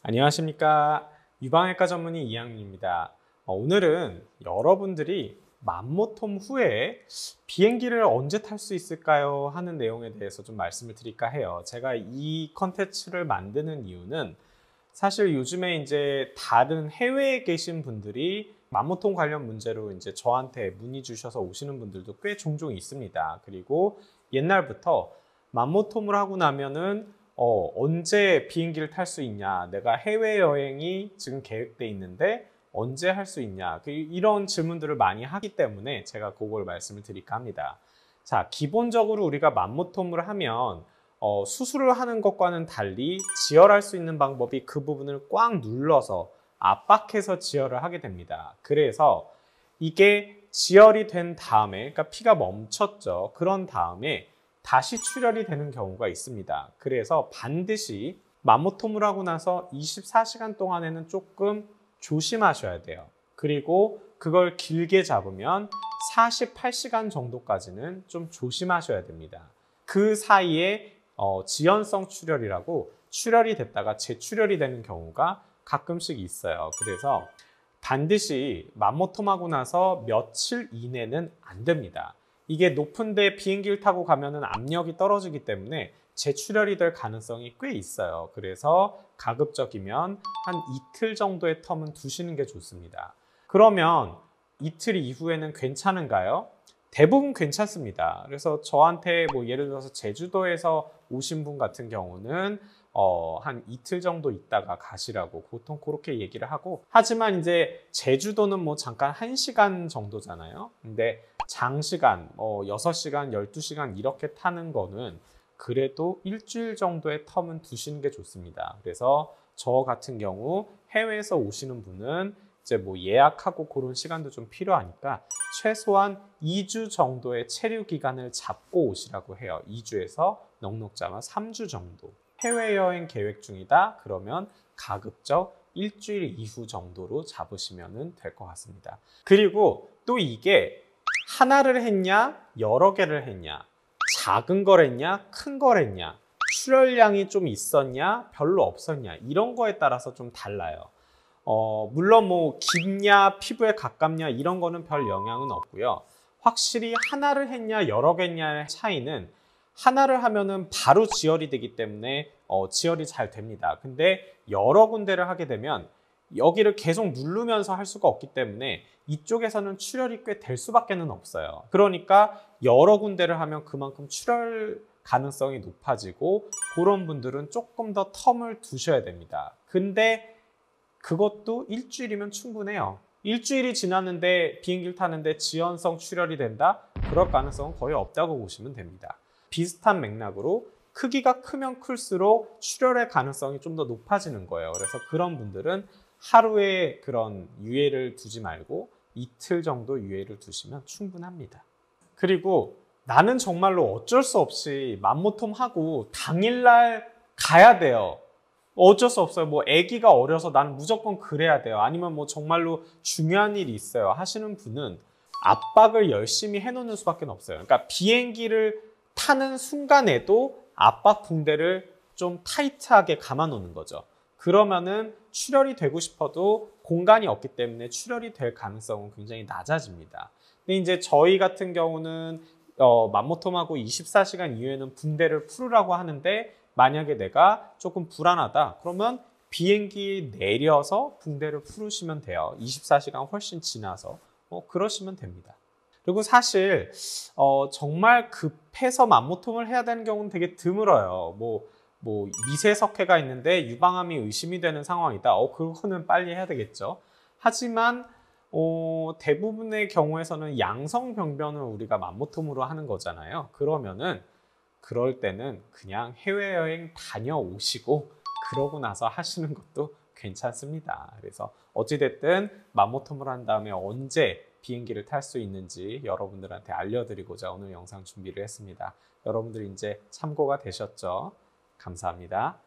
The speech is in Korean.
안녕하십니까. 유방외과 전문의 이양민입니다. 오늘은 여러분들이 만모톰 후에 비행기를 언제 탈 수 있을까요? 하는 내용에 대해서 좀 말씀을 드릴까 해요. 제가 이 컨텐츠를 만드는 이유는 사실 요즘에 이제 다른 해외에 계신 분들이 만모톰 관련 문제로 이제 저한테 문의 주셔서 오시는 분들도 꽤 종종 있습니다. 그리고 옛날부터 만모톰을 하고 나면은 언제 비행기를 탈 수 있냐, 내가 해외여행이 지금 계획돼 있는데 언제 할 수 있냐, 이런 질문들을 많이 하기 때문에 제가 그걸 말씀을 드릴까 합니다. 자, 기본적으로 우리가 만모톰을 하면 수술을 하는 것과는 달리 지혈할 수 있는 방법이 그 부분을 꽉 눌러서 압박해서 지혈을 하게 됩니다. 그래서 이게 지혈이 된 다음에, 그러니까 피가 멈췄죠. 그런 다음에 다시 출혈이 되는 경우가 있습니다. 그래서 반드시 만모톰을 하고 나서 24시간 동안에는 조금 조심하셔야 돼요. 그리고 그걸 길게 잡으면 48시간 정도까지는 좀 조심하셔야 됩니다. 그 사이에 지연성 출혈이라고 출혈이 됐다가 재출혈이 되는 경우가 가끔씩 있어요. 그래서 반드시 만모톰하고 나서 며칠 이내는 안 됩니다. 이게 높은데 비행기를 타고 가면은 압력이 떨어지기 때문에 재출혈이 될 가능성이 꽤 있어요. 그래서 가급적이면 한 이틀 정도의 텀은 두시는 게 좋습니다. 그러면 이틀 이후에는 괜찮은가요? 대부분 괜찮습니다. 그래서 저한테 뭐 예를 들어서 제주도에서 오신 분 같은 경우는 한 이틀 정도 있다가 가시라고 보통 그렇게 얘기를 하고, 하지만 이제 제주도는 뭐 잠깐 1시간 정도잖아요. 근데 장시간 6시간, 12시간 이렇게 타는 거는 그래도 일주일 정도의 텀은 두시는 게 좋습니다. 그래서 저 같은 경우 해외에서 오시는 분은 이제 뭐 예약하고 그런 시간도 좀 필요하니까 최소한 2주 정도의 체류 기간을 잡고 오시라고 해요. 2주에서 넉넉 잡아 3주 정도. 해외여행 계획 중이다 그러면 가급적 일주일 이후 정도로 잡으시면 될 것 같습니다. 그리고 또 이게 하나를 했냐 여러 개를 했냐, 작은 걸 했냐 큰 걸 했냐, 출혈량이 좀 있었냐 별로 없었냐, 이런 거에 따라서 좀 달라요. 물론 뭐 깊냐 피부에 가깝냐 이런 거는 별 영향은 없고요. 확실히 하나를 했냐 여러 개 했냐의 차이는, 하나를 하면은 바로 지혈이 되기 때문에 지혈이 잘 됩니다. 근데 여러 군데를 하게 되면 여기를 계속 누르면서 할 수가 없기 때문에 이쪽에서는 출혈이 꽤 될 수밖에 없어요. 그러니까 여러 군데를 하면 그만큼 출혈 가능성이 높아지고 그런 분들은 조금 더 텀을 두셔야 됩니다. 근데 그것도 일주일이면 충분해요. 일주일이 지났는데 비행기를 타는데 지연성 출혈이 된다? 그럴 가능성은 거의 없다고 보시면 됩니다. 비슷한 맥락으로 크기가 크면 클수록 출혈의 가능성이 좀 더 높아지는 거예요. 그래서 그런 분들은 하루에 그런 유예를 두지 말고 이틀 정도 유예를 두시면 충분합니다. 그리고 나는 정말로 어쩔 수 없이 만모톰 하고 당일날 가야 돼요. 어쩔 수 없어요. 뭐 아기가 어려서 나는 무조건 그래야 돼요. 아니면 뭐 정말로 중요한 일이 있어요 하시는 분은 압박을 열심히 해놓는 수밖에 없어요. 그러니까 비행기를 타는 순간에도 압박 붕대를 좀 타이트하게 감아 놓는 거죠. 그러면은 출혈이 되고 싶어도 공간이 없기 때문에 출혈이 될 가능성은 굉장히 낮아집니다. 근데 이제 저희 같은 경우는 만모톰하고 24시간 이후에는 붕대를 풀으라고 하는데, 만약에 내가 조금 불안하다 그러면 비행기 내려서 붕대를 풀으시면 돼요. 24시간 훨씬 지나서 그러시면 됩니다. 그리고 사실 정말 급해서 만모톰을 해야 되는 경우는 되게 드물어요. 뭐 미세석회가 있는데 유방암이 의심이 되는 상황이다. 그거는 빨리 해야 되겠죠. 하지만 대부분의 경우에서는 양성병변을 우리가 만모톰으로 하는 거잖아요. 그럴 때는 그냥 해외여행 다녀오시고 그러고 나서 하시는 것도 괜찮습니다. 그래서 어찌됐든 만모톰을 한 다음에 언제 비행기를 탈 수 있는지 여러분들한테 알려드리고자 오늘 영상 준비를 했습니다. 여러분들 이제 참고가 되셨죠? 감사합니다.